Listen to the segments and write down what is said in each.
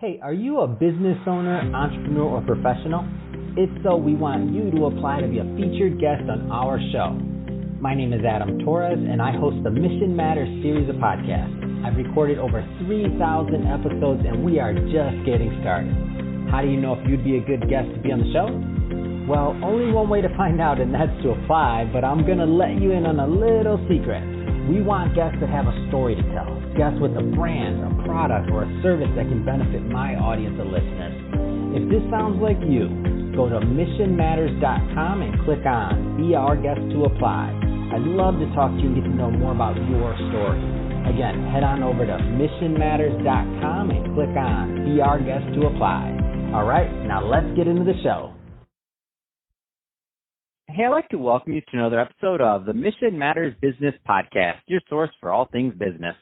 Hey, are you a business owner, entrepreneur, or professional? If so, we want you to apply to be a featured guest on our show. My name is Adam Torres, and I host the Mission Matters series of podcasts. I've recorded over 3,000 episodes, and we are just getting started. How do you know if you'd be a good guest to be on the show? Well, only one way to find out, and that's to apply, but I'm going to let you in on a little secret. We want guests that have a story to tell, guests with a brand, a product, or a service that can benefit my audience of listeners. If this sounds like you, go to missionmatters.com and click on Be Our Guest to apply. I'd love to talk to you and get to know more about your story. Again, head on over to missionmatters.com and click on Be Our Guest to apply. All right, now let's get into the show. Hey, I'd like to welcome you to another episode of the Mission Matters Business Podcast, your source for all things business.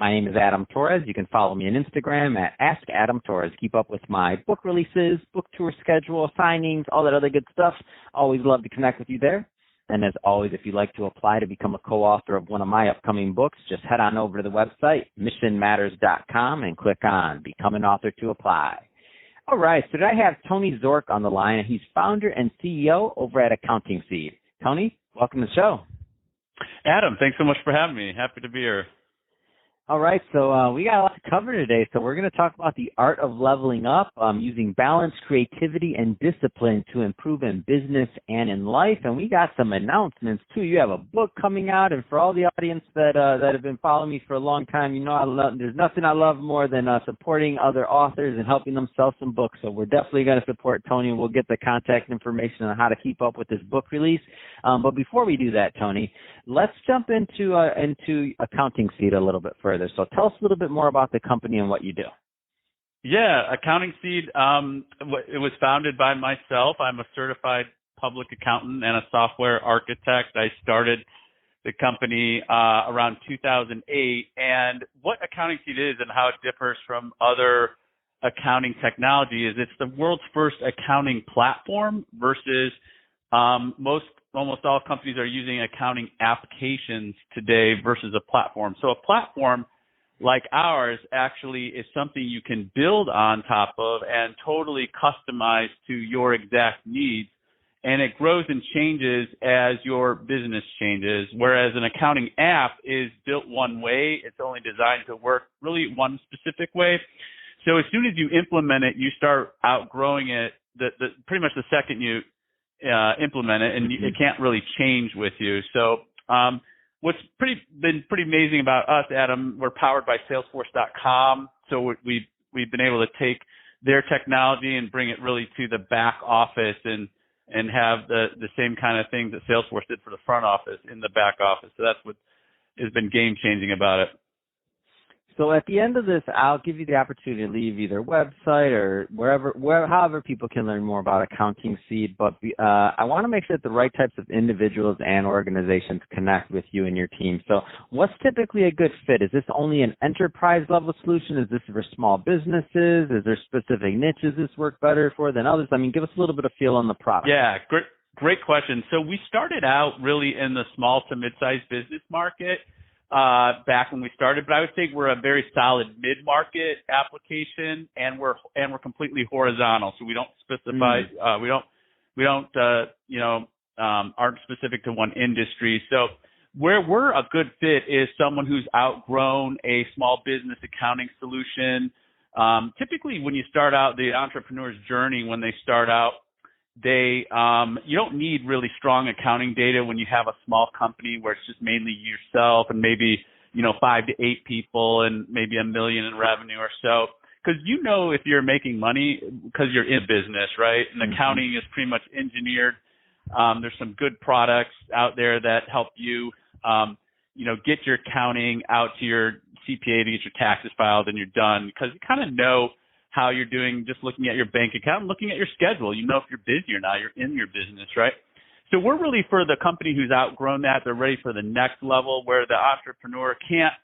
My name is Adam Torres. You can follow me on Instagram at AskAdamTorres. Keep up with my book releases, book tour schedule, signings, all that other good stuff. Always love to connect with you there. And as always, if you'd like to apply to become a co-author of one of my upcoming books, just head on over to the website, missionmatters.com, and click on Become an Author to apply. All right, so today I have Tony Zork on the line, and he's founder and CEO over at Accounting Seed. Tony, welcome to the show. Adam, thanks so much for having me. Happy to be here. All right, so we got a lot to cover today. So we're going to talk about the art of leveling up, using balance, creativity, and discipline to improve in business and in life. And we got some announcements, too. You have a book coming out, and for all the audience that have been following me for a long time, you know there's nothing I love more than supporting other authors and helping them sell some books. So we're definitely going to support Tony, and we'll get the contact information on how to keep up with this book release. But before we do that, Tony, let's jump into Accounting Seed a little bit further. So tell us a little bit more about the company and what you do. Yeah, Accounting Seed, it was founded by myself. I'm a certified public accountant and a software architect. I started the company around 2008. And what Accounting Seed is and how it differs from other accounting technology is it's the world's first accounting platform versus almost all companies are using accounting applications today versus a platform. So a platform like ours actually is something you can build on top of and totally customize to your exact needs. And it grows and changes as your business changes, whereas an accounting app is built one way. It's only designed to work really one specific way. So as soon as you implement it, you start outgrowing it pretty much the second you implement it, and it can't really change with you. So what's been pretty amazing about us, Adam, we're powered by Salesforce.com. So we've been able to take their technology and bring it really to the back office and have the same kind of things that Salesforce did for the front office in the back office. So that's what has been game changing about it. So at the end of this, I'll give you the opportunity to leave either website or however people can learn more about Accounting Seed. But I want to make sure that the right types of individuals and organizations connect with you and your team. So what's typically a good fit? Is this only an enterprise level solution? Is this for small businesses? Is there specific niches this work better for than others? I mean, give us a little bit of feel on the product. Yeah, great question. So we started out really in the small to mid-sized business market back when we started, but I would say we're a very solid mid-market application, and we're completely horizontal. So we don't specify, aren't specific to one industry. So where we're a good fit is someone who's outgrown a small business accounting solution. Typically, when you start out the entrepreneur's journey, when they start out, you don't need really strong accounting data when you have a small company where it's just mainly yourself and maybe, 5 to 8 people and maybe $1 million in revenue or so. Because if you're making money because you're in business, right? And accounting is pretty much engineered. There's some good products out there that help you, get your accounting out to your CPA to get your taxes filed and you're done, because you kind of know how you're doing just looking at your bank account and looking at your schedule. You know if you're busy or not. You're in your business, right? So we're really for the company who's outgrown that. They're ready for the next level where the entrepreneur can't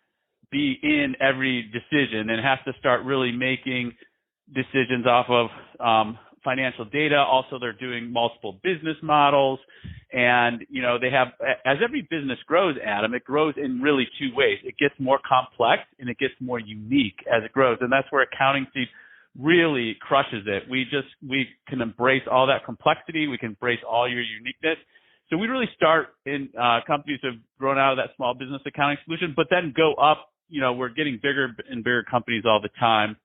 be in every decision and has to start really making decisions off of financial data. Also, they're doing multiple business models. And, they have, as every business grows, Adam, it grows in really two ways. It gets more complex and it gets more unique as it grows. And that's where Accounting Seed really crushes it. We can embrace all that complexity. We can embrace all your uniqueness. So we really start in companies that have grown out of that small business accounting solution, but then go up. We're getting bigger and bigger companies all the time.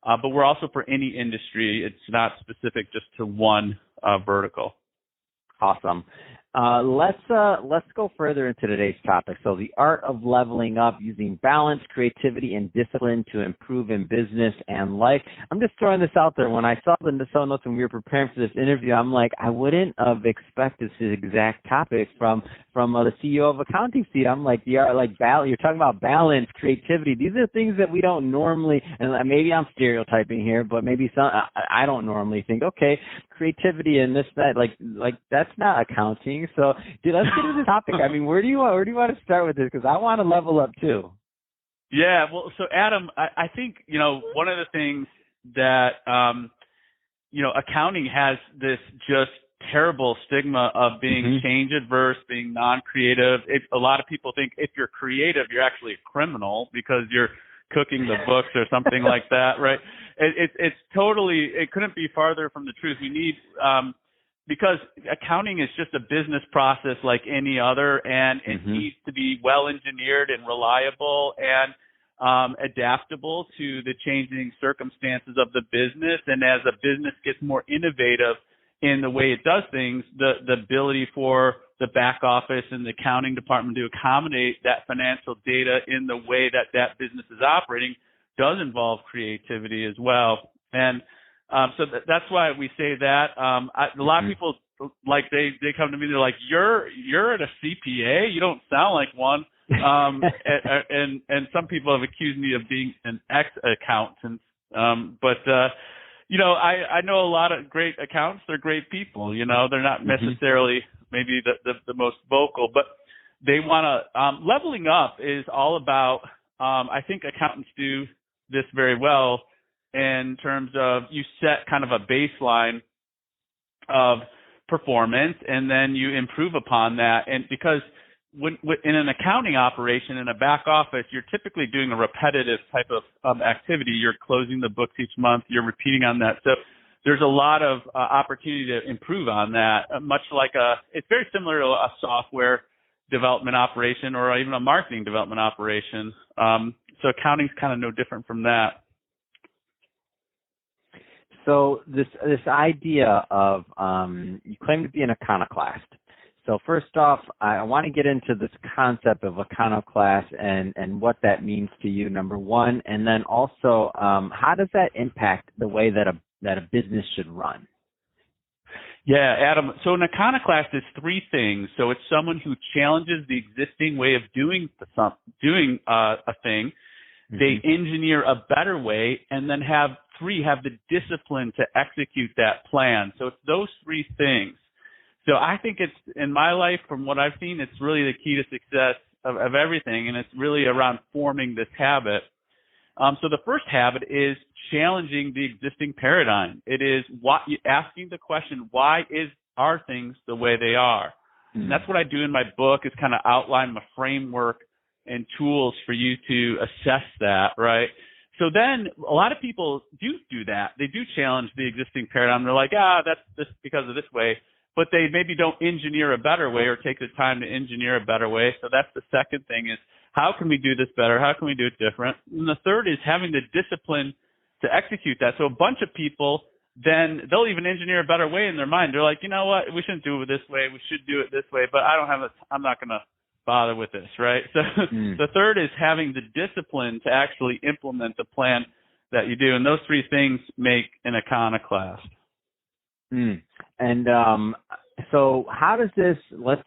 But we're also for any industry. It's not specific just to one vertical. Awesome. Let's go further into today's topic. So the art of leveling up using balance, creativity, and discipline to improve in business and life. I'm just throwing this out there. When I saw the show notes when we were preparing for this interview, I'm like, I wouldn't have expected this exact topic from the CEO of Accounting Seed. I'm like, the art, like balance. You're talking about balance, creativity. These are things that we don't normally. And maybe I'm stereotyping here, but maybe I don't normally think. Okay, creativity and this that like that's not accounting. So, let's get into the topic. I mean, where do you want to start with this? Because I want to level up too. Yeah, well, so Adam, I think one of the things that accounting has this just terrible stigma of being change adverse, being non-creative. A lot of people think if you're creative, you're actually a criminal because you're cooking the books or something like that, right? It's totally. It couldn't be farther from the truth. We need. Because accounting is just a business process like any other, and it needs to be well engineered and reliable and adaptable to the changing circumstances of the business. And as a business gets more innovative in the way it does things, the ability for the back office and the accounting department to accommodate that financial data in the way that business is operating does involve creativity as well. And so that's why we say that. A lot of people, like, they come to me, they're like, you're at a CPA? You don't sound like one. And some people have accused me of being an ex-accountant. But I know a lot of great accountants. They're great people. They're not necessarily maybe the most vocal, but they want to, leveling up is all about, I think accountants do this very well, in terms of you set kind of a baseline of performance and then you improve upon that. And because when in an accounting operation in a back office, you're typically doing a repetitive type of activity. You're closing the books each month. You're repeating on that. So there's a lot of opportunity to improve on that, much like it's very similar to a software development operation or even a marketing development operation. So accounting's kind of no different from that. So this idea of you claim to be an iconoclast. So first off, I want to get into this concept of iconoclast and what that means to you, number one, and then also how does that impact the way that a business should run? Yeah, Adam. So an iconoclast is three things. So it's someone who challenges the existing way of doing a thing. They engineer a better way, and then have the discipline to execute that plan. So it's those three things. So I think it's, in my life, from what I've seen, it's really the key to success of everything, and it's really around forming this habit. So the first habit is challenging the existing paradigm. It is asking the question, why are things the way they are? And that's what I do in my book, is kind of outline my framework and tools for you to assess that, right? So then a lot of people do that. They do challenge the existing paradigm. They're like, that's this because of this way. But they maybe don't engineer a better way or take the time to engineer a better way. So that's the second thing, is how can we do this better? How can we do it different? And the third is having the discipline to execute that. So a bunch of people, then they'll even engineer a better way in their mind. They're like, you know what? We shouldn't do it this way. We should do it this way. But I'm not going to bother with this, right? So the third is having the discipline to actually implement the plan that you do. And those three things make an iconoclast. And so how does this, let's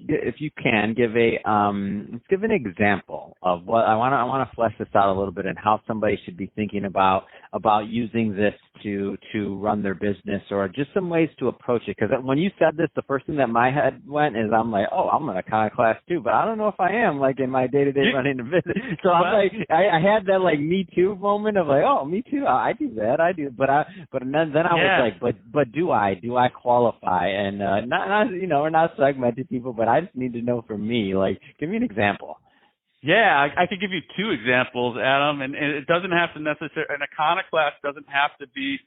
if you can give let's give an example of what I want to flesh this out a little bit, and how somebody should be thinking about using this to run their business, or just some ways to approach it. Because when you said this, the first thing that my head went is, I'm like, oh, I'm an iconoclast too, but I don't know if I am, like, in my day-to-day running the business. So I'm like, I had that like me too moment of like, oh, me too, I do that, I do, but then I was like, but do I qualify? And not we're not segmenting people, but I just need to know for me, like, give me an example. Yeah, I could give you two examples, Adam, and it doesn't have to necessarily, an iconoclast doesn't have to be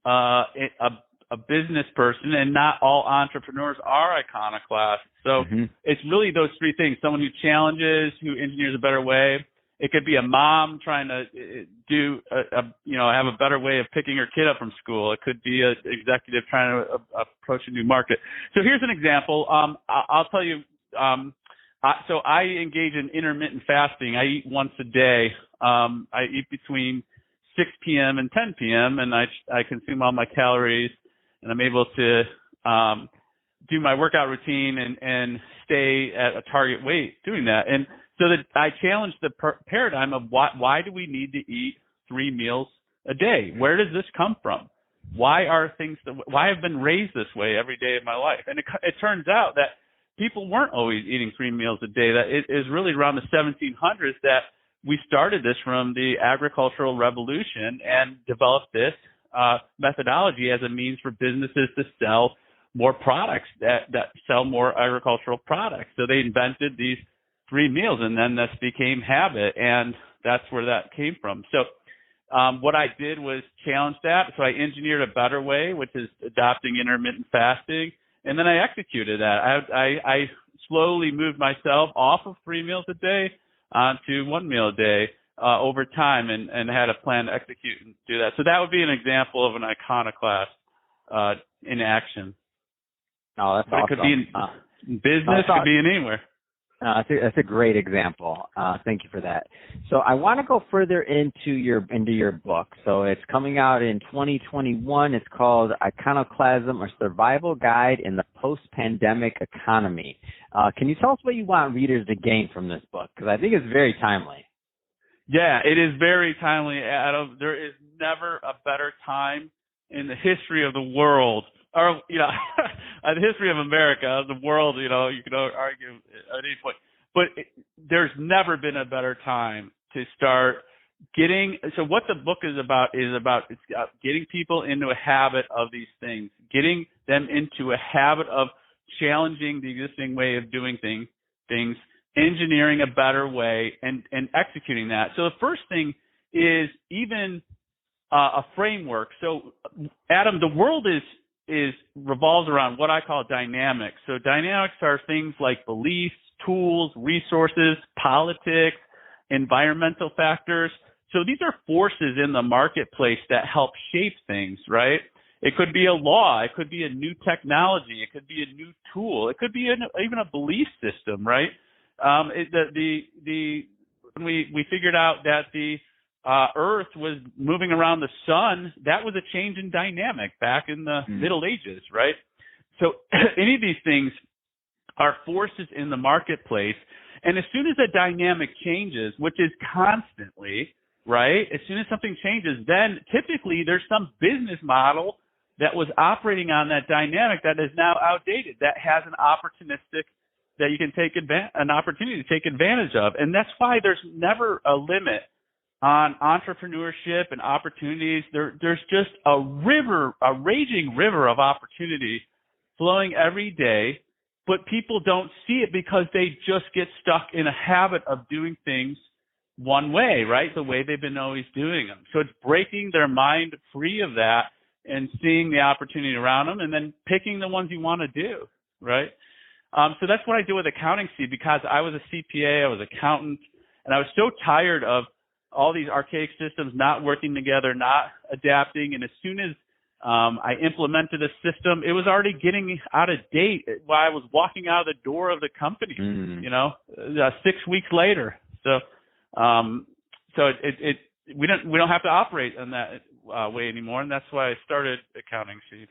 a business person, and not all entrepreneurs are iconoclasts. So it's really those three things: someone who challenges, who engineers a better way. It could be a mom trying to do have a better way of picking her kid up from school. It could be an executive trying to approach a new market. So here's an example. I'll tell you. So I engage in intermittent fasting. I eat once a day. I eat between 6 p.m. and 10 p.m. and I consume all my calories, and I'm able to do my workout routine and stay at a target weight doing that. And so that I challenge the paradigm of why do we need to eat 3 meals a day? Where does this come from? Why I've been raised this way every day of my life? And it turns out that people weren't always eating 3 meals a day. That it is really around the 1700s that we started this from the agricultural revolution and developed this methodology as a means for businesses to sell more products that sell more agricultural products. So they invented these 3 meals, and then this became habit, and that's where that came from. So what I did was challenge that. So I engineered a better way, which is adopting intermittent fasting, and then I executed that. I slowly moved myself off of 3 meals a day onto 1 meal a day over time, and had a plan to execute and do that. So that would be an example of an iconoclast in action. Oh, that's awesome. It could be in business, could be in anywhere. That's a great example. Thank you for that. So I want to go further into your book. So it's coming out in 2021. It's called Iconoclasm: A Survival Guide in the Post-Pandemic Economy. Can you tell us what you want readers to gain from this book? Because I think it's very timely. Yeah, it is very timely, Adam. There is never a better time in the history of the world, or the history of America, the world. You could argue at any point, but there's never been a better time to start getting. So what the book is about getting people into a habit of these things, getting them into a habit of challenging the existing way of doing things, engineering a better way, and executing that. So the first thing is even a framework. So Adam, the world revolves around what I call dynamics. So dynamics are things like beliefs, tools, resources, politics, environmental factors. So these are forces in the marketplace that help shape things, right? It could be a law. It could be a new technology. It could be a new tool. It could be even a belief system, right? When we figured out that the Earth was moving around the sun, that was a change in dynamic back in the Middle Ages, right? So any of these things are forces in the marketplace. And as soon as a dynamic changes, which is constantly, right? As soon as something changes, then typically there's some business model that was operating on that dynamic that is now outdated, that has an you can take an opportunity to take advantage of. And that's why there's never a limit on entrepreneurship and opportunities. There's just a raging river of opportunity flowing every day, but people don't see it because they just get stuck in a habit of doing things one way, right? The way they've been always doing them. So it's breaking their mind free of that and seeing the opportunity around them and then picking the ones you want to do, right? So that's what I do with Accounting Seed, because I was a CPA, I was an accountant, and I was so tired of all these archaic systems not working together, not adapting. And as soon as I implemented a system, it was already getting out of date while I was walking out of the door of the company, 6 weeks later. So we don't have to operate in that way anymore, and that's why I started Accounting Seed.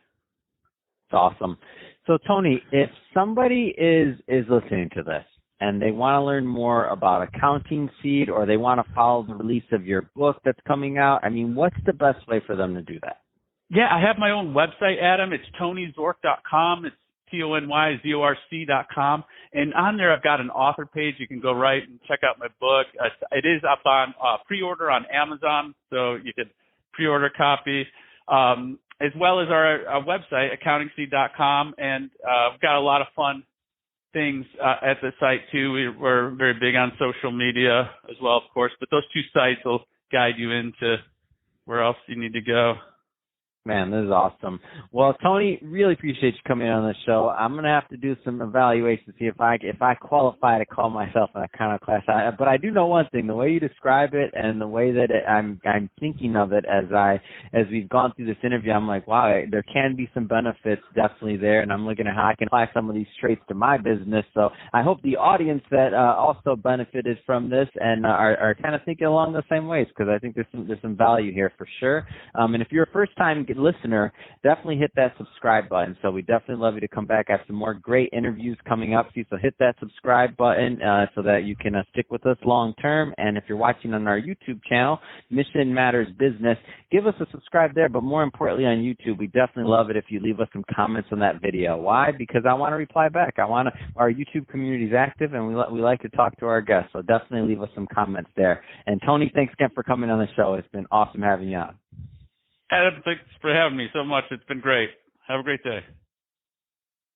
It's awesome. So Tony, if somebody is listening to this and they want to learn more about Accounting Seed, or they want to follow the release of your book that's coming out, I mean, what's the best way for them to do that? Yeah, I have my own website, Adam. It's tonyzorc.com. It's TonyZorc.com. And on there, I've got an author page. You can go right and check out my book. It is up on pre-order on Amazon, so you could pre-order a copy, as well as our website, accountingseed.com. And we've got a lot of fun things at the site too. We're very big on social media as well, of course, but those 2 sites will guide you into where else you need to go. Man, this is awesome. Well, Tony, really appreciate you coming on the show. I'm gonna have to do some evaluation to see if I qualify to call myself an iconoclast. But I do know one thing: the way you describe it and the way that I'm thinking of it as we've gone through this interview, I'm like, wow, there can be some benefits definitely there, and I'm looking at how I can apply some of these traits to my business. So I hope the audience that also benefited from this and are kind of thinking along the same ways, because I think there's some value here for sure. And if you're a first time listener, definitely hit that subscribe button. So we definitely love you to come back. I have some more great interviews coming up. So hit that subscribe button so that you can stick with us long term. And if you're watching on our YouTube channel, Mission Matters Business, give us a subscribe there. But more importantly, on YouTube, we definitely love it if you leave us some comments on that video. Why? Because I want to reply back. Our YouTube community is active, and we like to talk to our guests. So definitely leave us some comments there. And Tony, thanks again for coming on the show. It's been awesome having you on. Adam, thanks for having me so much. It's been great. Have a great day.